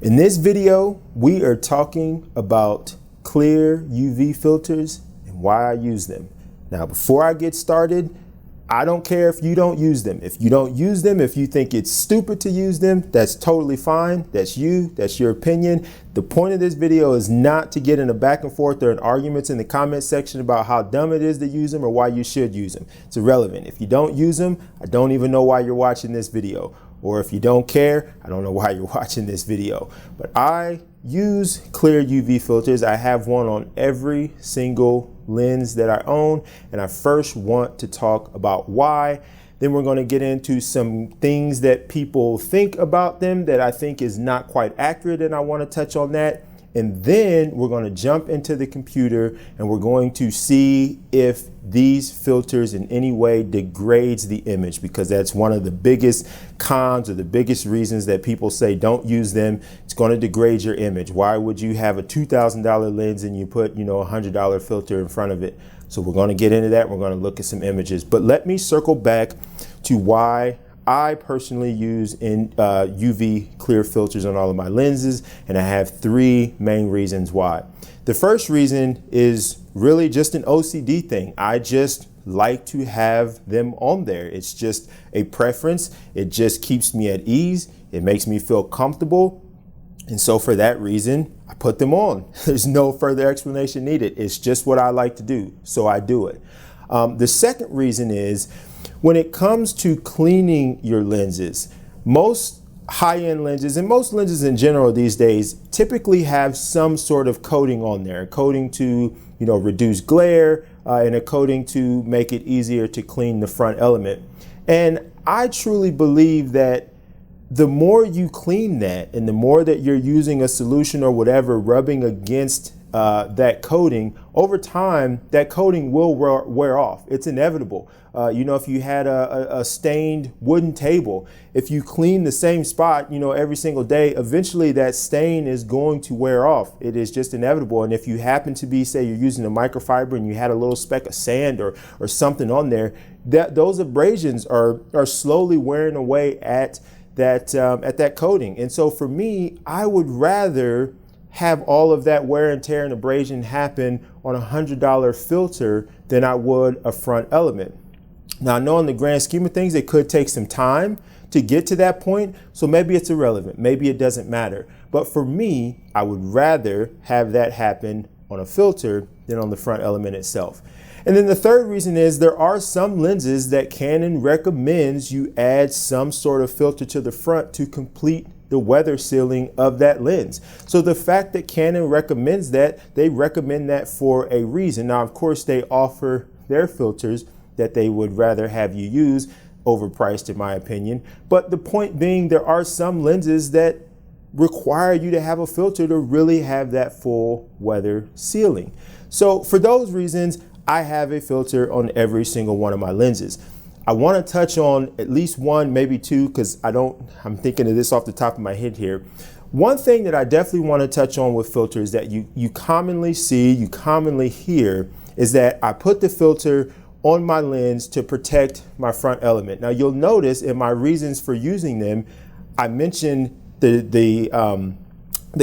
In this video, we are talking about clear UV filters and why I use them. Now, before I get started, I don't care if you don't use them. If you don't use them, if you think it's stupid to use them, that's totally fine. That's you, that's your opinion. The point of this video is not to get in a back and forth or in arguments in the comment section about how dumb it is to use them or why you should use them. It's irrelevant. If you don't use them, I don't even know why you're watching this video. Or if you don't care, I don't know why you're watching this video. But I use clear UV filters. I have one on every single lens that I own, and I first want to talk about why. Then we're going to get into some things that people think about them that I think is not quite accurate, and I want to touch on that. And then we're going to jump into the computer and we're going to see if these filters in any way degrades the image, because that's one of the biggest cons or the biggest reasons that people say don't use them. It's going to degrade your image. Why would you have a $2,000 lens and you put, a $100 filter in front of it? So we're going to get into that. We're going to look at some images, but let me circle back to why I personally use UV clear filters on all of my lenses, and I have three main reasons why. The first reason is really just an OCD thing. I just like to have them on there. It's just a preference. It just keeps me at ease. It makes me feel comfortable. And so for that reason, I put them on. There's no further explanation needed. It's just what I like to do, so I do it. The second reason is, when it comes to cleaning your lenses, most high-end lenses and most lenses in general these days typically have some sort of coating on there, a coating to reduce glare and a coating to make it easier to clean the front element. And I truly believe that the more you clean that and the more that you're using a solution or whatever rubbing against that coating, over time that coating will wear off. It's inevitable. If you had a stained wooden table, if you clean the same spot every single day, eventually that stain is going to wear off. It is just inevitable. And if you happen to be, say you're using a microfiber and you had a little speck of sand or something on there, those abrasions are slowly wearing away at that coating. And so for me, I would rather have all of that wear and tear and abrasion happen on a $100 filter than I would a front element. Now, I know in the grand scheme of things, it could take some time to get to that point, so maybe it's irrelevant, maybe it doesn't matter. But for me, I would rather have that happen on a filter than on the front element itself. And then the third reason is there are some lenses that Canon recommends you add some sort of filter to the front to complete the weather sealing of that lens. So the fact that Canon recommends that, they recommend that for a reason. Now, of course, they offer their filters that they would rather have you use, overpriced in my opinion. But the point being, there are some lenses that require you to have a filter to really have that full weather sealing. So for those reasons, I have a filter on every single one of my lenses. I want to touch on at least one, maybe two, because I'm thinking of this off the top of my head here. One thing that I definitely want to touch on with filters that you commonly see, you commonly hear, is that I put the filter on my lens to protect my front element. Now you'll notice in my reasons for using them, I mentioned the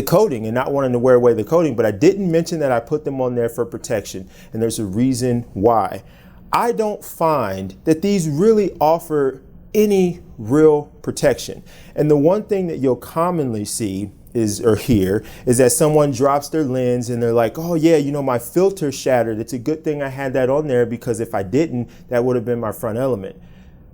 coating and not wanting to wear away the coating, but I didn't mention that I put them on there for protection. And there's a reason why. I don't find that these really offer any real protection. And the one thing that you'll commonly see or hear is that someone drops their lens and they're like, oh yeah, my filter shattered. It's a good thing I had that on there, because if I didn't, that would have been my front element.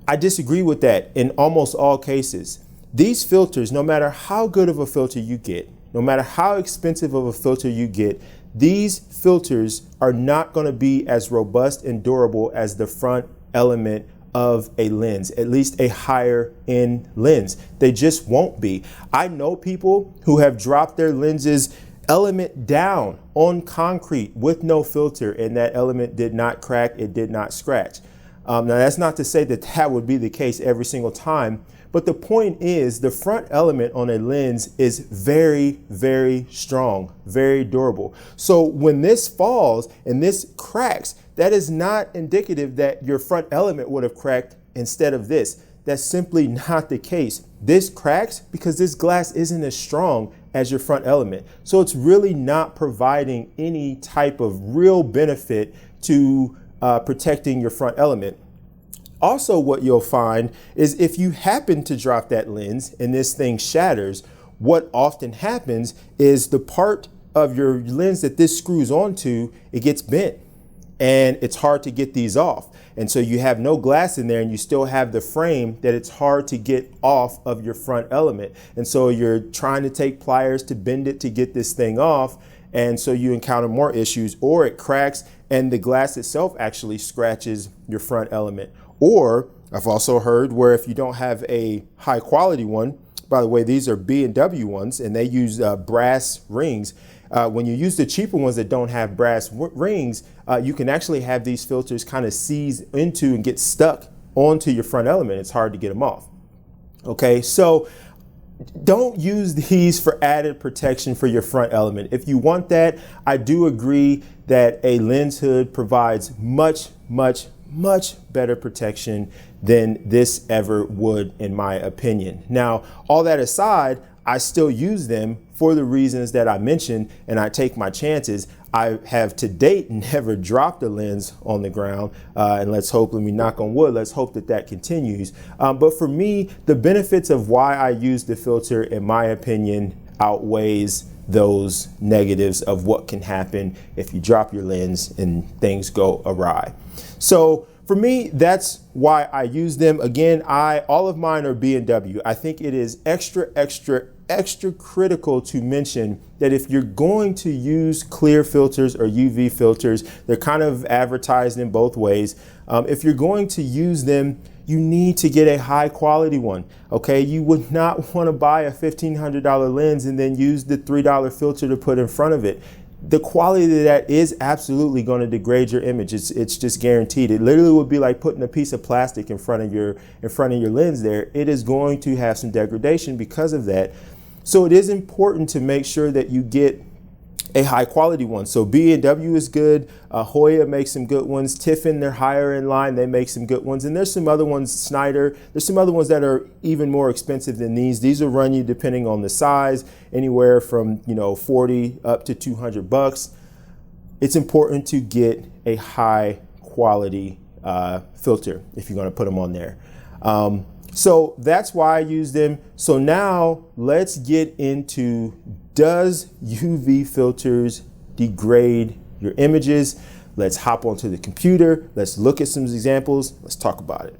I disagree with that in almost all cases. These filters, no matter how good of a filter you get, no matter how expensive of a filter you get, these filters are not going to be as robust and durable as the front element of a lens, at least a higher end lens. They just won't be. I know people who have dropped their lenses element down on concrete with no filter, and that element did not crack, it did not scratch. Now that's not to say that that would be the case every single time, but the point is the front element on a lens is very, very strong, very durable. So when this falls and this cracks, that is not indicative that your front element would have cracked instead of this. that's simply not the case. This cracks because this glass isn't as strong as your front element. So it's really not providing any type of real benefit to protecting your front element. Also, what you'll find is if you happen to drop that lens and this thing shatters, what often happens is the part of your lens that this screws onto, it gets bent and it's hard to get these off. And so you have no glass in there and you still have the frame that it's hard to get off of your front element. And so you're trying to take pliers to bend it to get this thing off. And so you encounter more issues, or it cracks and the glass itself actually scratches your front element. Or I've also heard where if you don't have a high quality one, by the way, these are B&W ones and they use brass rings. When you use the cheaper ones that don't have brass rings, you can actually have these filters kind of seize into and get stuck onto your front element. It's hard to get them off. Okay, so don't use these for added protection for your front element. If you want that, I do agree that a lens hood provides much better protection than this ever would, in my opinion. Now, all that aside, I still use them for the reasons that I mentioned, and I take my chances. I have to date never dropped a lens on the ground, and let's hope, let me knock on wood, let's hope that that continues. But for me, the benefits of why I use the filter, in my opinion, outweighs those negatives of what can happen if you drop your lens and things go awry. So for me, that's why I use them. Again, all of mine are B&W. I think it is extra critical to mention that if you're going to use clear filters or UV filters, they're kind of advertised in both ways. If you're going to use them, you need to get a high quality one. Okay, you would not want to buy a $1,500 lens and then use the $3 filter to put in front of it. The quality of that is absolutely going to degrade your image. It's just guaranteed. It literally would be like putting a piece of plastic in front of your lens there. It is going to have some degradation because of that. So it is important to make sure that you get a high quality one. So B&W is good. Hoya makes some good ones. Tiffin, they're higher in line. They make some good ones. And there's some other ones, Snyder. There's some other ones that are even more expensive than these. These will run you, depending on the size, anywhere from 40 up to $200. It's important to get a high quality filter if you're going to put them on there. So that's why I use them. So now let's get into, does UV filters degrade your images? Let's hop onto the computer. Let's look at some examples. Let's talk about it.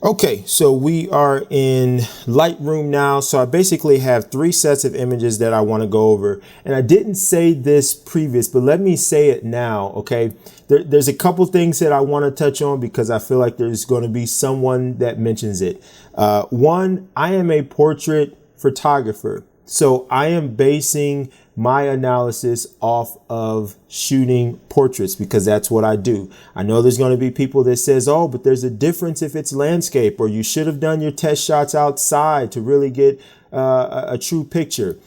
Okay, so we are in Lightroom now. So I basically have 3 sets of images that I want to go over. And I didn't say this previous, but let me say it now, okay? There's a couple things that I want to touch on because I feel like there's going to be someone that mentions it. One, I am a portrait photographer. So I am basing my analysis off of shooting portraits because that's what I do. I know there's going to be people that says, oh, but there's a difference if it's landscape, or you should have done your test shots outside to really get a true picture.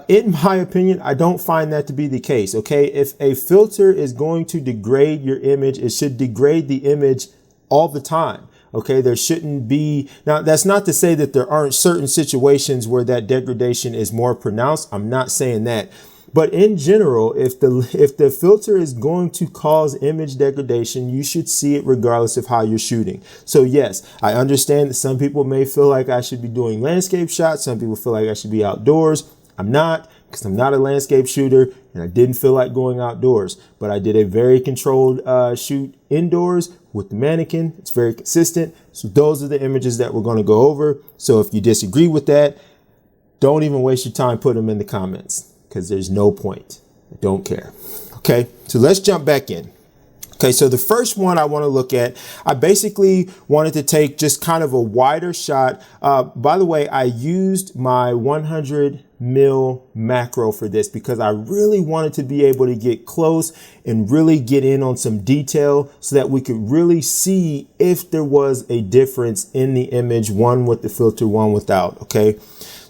In my opinion, I don't find that to be the case. Okay, if a filter is going to degrade your image, it should degrade the image all the time. Okay, there shouldn't be. Now, that's not to say that there aren't certain situations where that degradation is more pronounced. I'm not saying that. But in general, if the filter is going to cause image degradation, you should see it regardless of how you're shooting. So yes, I understand that some people may feel like I should be doing landscape shots. Some people feel like I should be outdoors. I'm not, because I'm not a landscape shooter and I didn't feel like going outdoors. But I did a very controlled shoot indoors with the mannequin. It's very consistent. So those are the images that we're going to go over. So if you disagree with that, don't even waste your time putting them in the comments, because there's no point. I don't care. Okay, so let's jump back in. Okay, so the first one I want to look at, I basically wanted to take just kind of a wider shot. By the way, I used my 100 mil macro for this because I really wanted to be able to get close and really get in on some detail so that we could really see if there was a difference in the image, one with the filter, one without. Okay,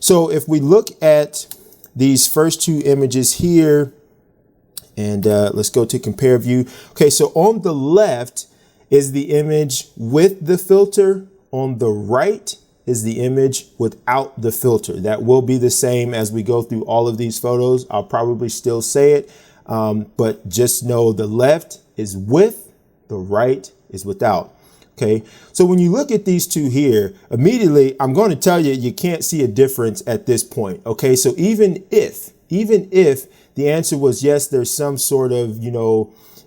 so if we look at these first 2 images here, and let's go to compare view. Okay, so on the left is the image with the filter on the right is the image without the filter. That will be the same as we go through all of these photos. I'll probably still say it, but just know the left is with, the right is without. Okay, so when you look at these two here, immediately I'm going to tell you, you can't see a difference at this point. Okay, so even if the answer was yes, there's some sort of,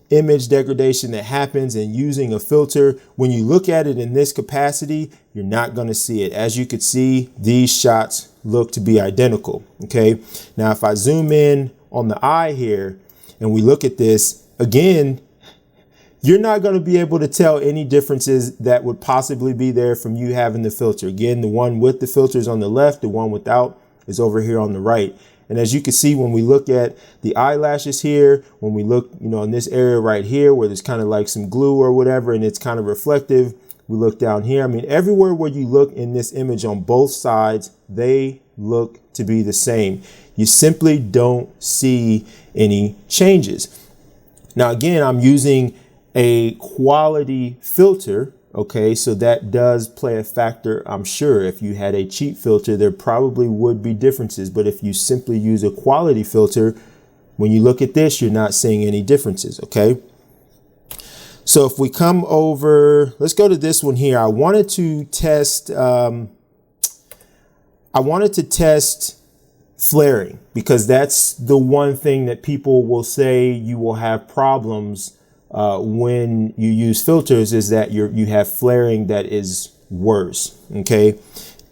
image degradation that happens in using a filter, when you look at it in this capacity, you're not going to see it. As you could see, these shots look to be identical. Okay, now if I zoom in on the eye here and we look at this again, you're not going to be able to tell any differences that would possibly be there from you having the filter. Again, the one with the filter is on the left, the one without is over here on the right. And as you can see, when we look at the eyelashes here, when we look, in this area right here where there's kind of like some glue or whatever, and it's kind of reflective, we look down here. I mean, everywhere where you look in this image on both sides, they look to be the same. You simply don't see any changes. Now, again, I'm using a quality filter. Okay, so that does play a factor. I'm sure if you had a cheap filter, there probably would be differences. But if you simply use a quality filter, when you look at this, you're not seeing any differences. Okay, so if we come over, let's go to this one here. I wanted to test flaring, because that's the one thing that people will say you will have problems when you use filters, is that you have flaring that is worse. Okay,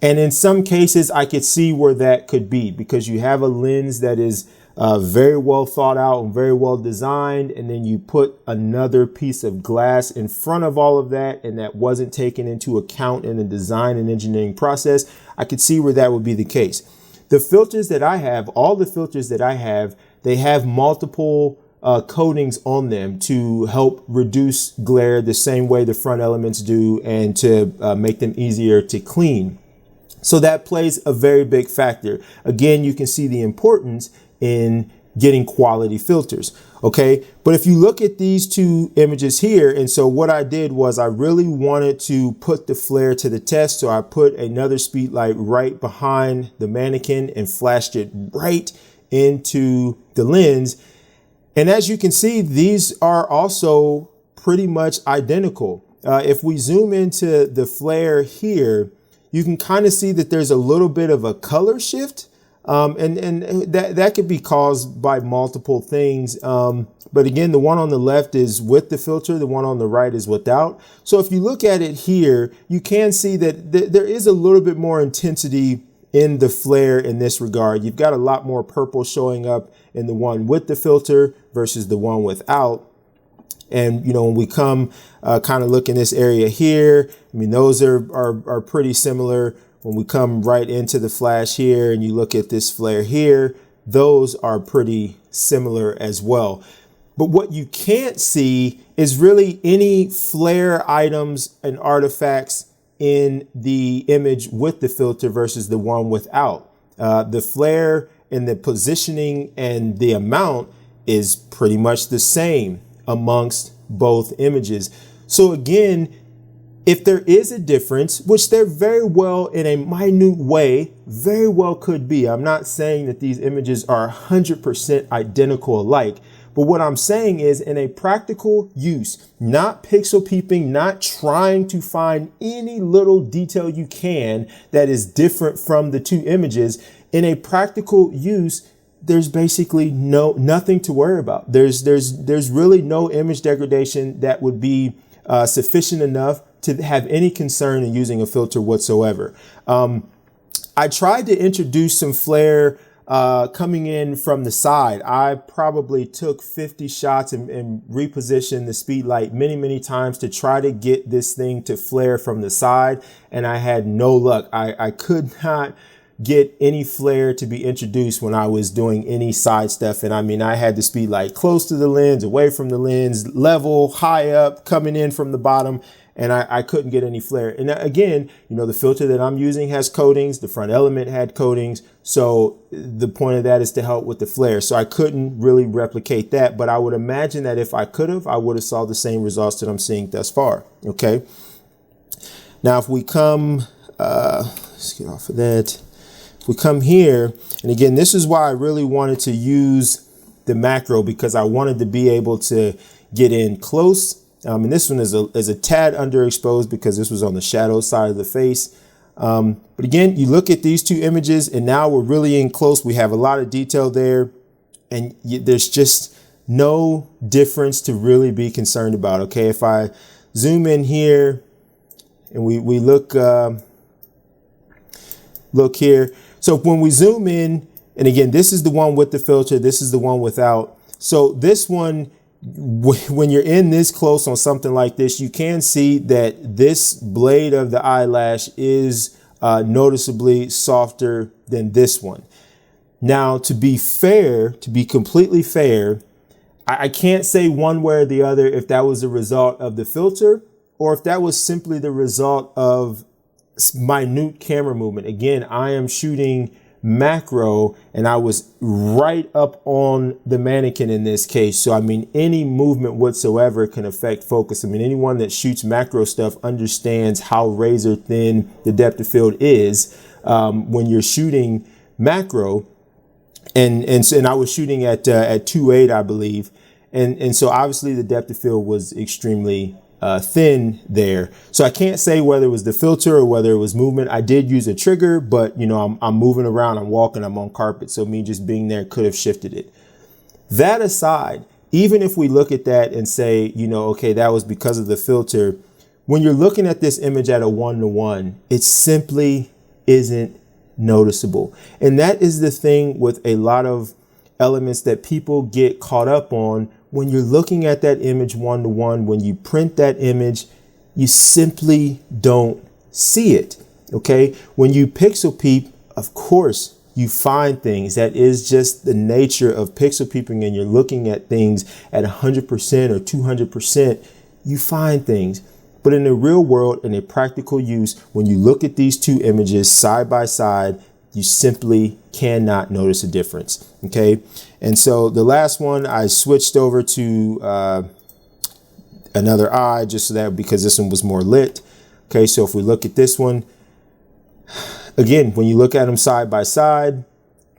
and in some cases I could see where that could be, because you have a lens that is very well thought out and very well designed, and then you put another piece of glass in front of all of that, and that wasn't taken into account in the design and engineering process. I could see where that would be the case. The filters that I have, all the filters that I have, they have multiple coatings on them to help reduce glare the same way the front elements do, and to make them easier to clean. So that plays a very big factor. Again, you can see the importance in getting quality filters. Okay, but if you look at these two images here, and so what I did was I really wanted to put the flare to the test, so I put another speed light right behind the mannequin and flashed it right into the lens. And as you can see, these are also pretty much identical. If we zoom into the flare here, you can kind of see that there's a little bit of a color shift. And that could be caused by multiple things. But again, the one on the left is with the filter, the one on the right is without. So if you look at it here, you can see that there is a little bit more intensity in the flare in this regard. You've got a lot more purple showing up in the one with the filter versus the one without. And, when we come kind of look in this area here, I mean, those are pretty similar. When we come right into the flash here and you look at this flare here, those are pretty similar as well. But what you can't see is really any flare items and artifacts in the image with the filter versus the one without. The flare and the positioning and the amount is pretty much the same amongst both images. So again, if there is a difference, which there very well in a minute way very well could be, I'm not saying that these images are 100% identical alike, but what I'm saying is, in a practical use, not pixel peeping, not trying to find any little detail you can that is different from the two images, in a practical use, there's basically nothing to worry about. There's really no image degradation that would be sufficient enough to have any concern in using a filter whatsoever. I tried to introduce some flare coming in from the side. I probably took 50 shots and repositioned the speed light many times to try to get this thing to flare from the side, and I had no luck. I could not get any flare to be introduced when I was doing any side stuff. And I mean, I had the speed light close to the lens, away from the lens, level, high up, coming in from the bottom, and I couldn't get any flare. And again, the filter that I'm using has coatings, the front element had coatings. So the point of that is to help with the flare. So I couldn't really replicate that, but I would imagine that if I could have, I would have saw the same results that I'm seeing thus far. Okay. Now, if we come, let's get off of that. If we come here, and again, this is why I really wanted to use the macro, because I wanted to be able to get in close. And this one is a tad underexposed because this was on the shadow side of the face. But again, you look at these two images and now we're really in close. We have a lot of detail there, and there's just no difference to really be concerned about. Okay, if I zoom in here and we look here. So when we zoom in, and again, this is the one with the filter, this is the one without. So this one, when you're in this close on something like this, you can see that this blade of the eyelash is noticeably softer than this one. Now, to be fair, to be completely fair, I can't say one way or the other if that was a result of the filter or if that was simply the result of minute camera movement. Again, I am shooting macro and I was right up on the mannequin in this case. So, I mean, any movement whatsoever can affect focus. I mean, anyone that shoots macro stuff understands how razor thin the depth of field is when you're shooting macro. And I was shooting at 2.8, I believe. And so obviously the depth of field was extremely thin there. So I can't say whether it was the filter or whether it was movement. I did use a trigger, but you know, I'm moving around, I'm walking, I'm on carpet. So me just being there could have shifted it. That aside, even if we look at that and say, you know, okay, that was because of the filter, when you're looking at this image at a 1:1, it simply isn't noticeable. And that is the thing with a lot of elements that people get caught up on. When you're looking at that image 1:1, when you print that image, you simply don't see it. Okay. When you pixel peep, of course, you find things. That is just the nature of pixel peeping, and you're looking at things at 100% or 200%. You find things. But in the real world, in a practical use, when you look at these two images side by side, you simply cannot notice a difference. Okay. And so the last one, I switched over to another eye just so that, because this one was more lit. Okay. So if we look at this one, again, when you look at them side by side,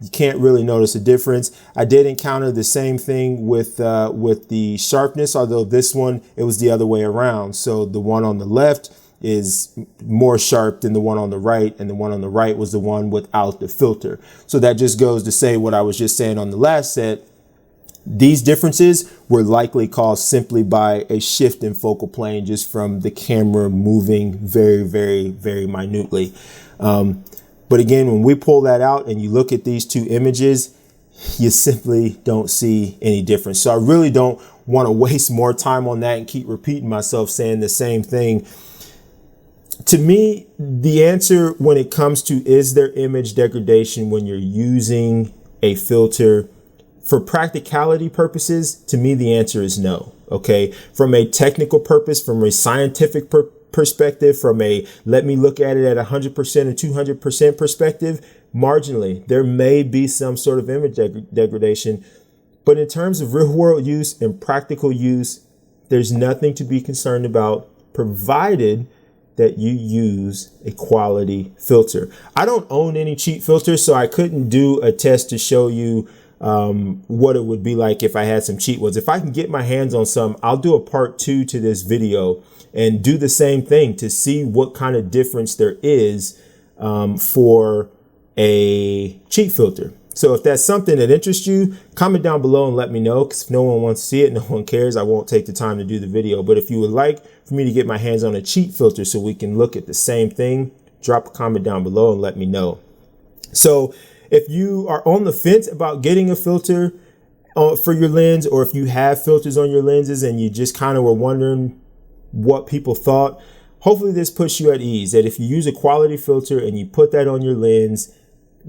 you can't really notice a difference. I did encounter the same thing with the sharpness, although this one, it was the other way around. So the one on the left is more sharp than the one on the right, and the one on the right was the one without the filter. So that just goes to say what I was just saying on the last set. These differences were likely caused simply by a shift in focal plane, just from the camera moving very, very, very minutely. But again, when we pull that out and you look at these two images, you simply don't see any difference. So I really don't want to waste more time on that and keep repeating myself saying the same thing. To me, the answer when it comes to is there image degradation when you're using a filter, for practicality purposes, to me, the answer is no. Okay. From a technical purpose, from a scientific perspective, from a let me look at it at 100% or 200% perspective, marginally, there may be some sort of image degradation. But in terms of real world use and practical use, there's nothing to be concerned about, provided that you use a quality filter. I don't own any cheap filters, so I couldn't do a test to show you what it would be like if I had some cheap ones. If I can get my hands on some, I'll do a part 2 to this video and do the same thing to see what kind of difference there is for a cheap filter. So if that's something that interests you, comment down below and let me know, because if no one wants to see it, no one cares, I won't take the time to do the video. But if you would like for me to get my hands on a cheap filter so we can look at the same thing, drop a comment down below and let me know. So if you are on the fence about getting a filter for your lens, or if you have filters on your lenses and you just kind of were wondering what people thought, hopefully this puts you at ease, that if you use a quality filter and you put that on your lens,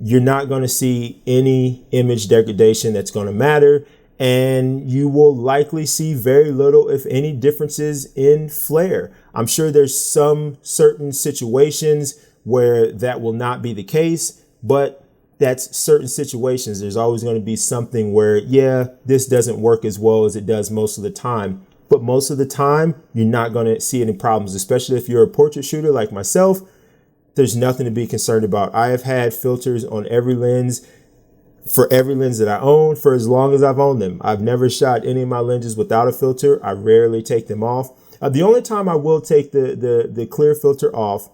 you're not going to see any image degradation that's going to matter, and you will likely see very little, if any, differences in flare. I'm sure there's some certain situations where that will not be the case, but that's certain situations. There's always going to be something where, yeah, this doesn't work as well as it does most of the time. but most of the time you're not going to see any problems, especially if you're a portrait shooter like myself. There's nothing to be concerned about. I have had filters on every lens, for every lens that I own, for as long as I've owned them. I've never shot any of my lenses without a filter. I rarely take them off. The only time I will take the clear filter off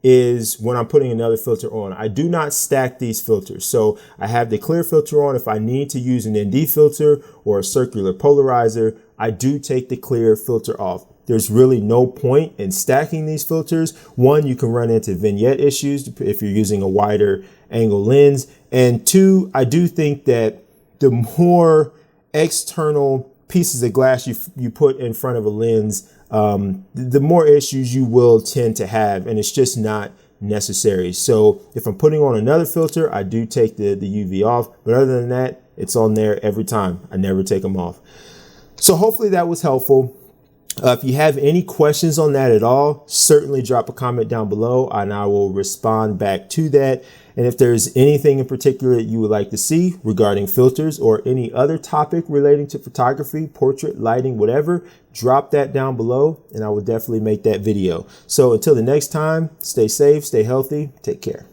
is when I'm putting another filter on. I do not stack these filters. So I have the clear filter on. If I need to use an ND filter or a circular polarizer, I do take the clear filter off. There's really no point in stacking these filters. One, you can run into vignette issues if you're using a wider angle lens. And two, I do think that the more external pieces of glass you put in front of a lens, the more issues you will tend to have, and it's just not necessary. So if I'm putting on another filter, I do take the UV off, but other than that, it's on there every time. I never take them off. So hopefully that was helpful. If you have any questions on that at all, certainly drop a comment down below and I will respond back to that. And if there's anything in particular that you would like to see regarding filters or any other topic relating to photography, portrait, lighting, whatever, drop that down below and I will definitely make that video. So until the next time, stay safe, stay healthy, take care.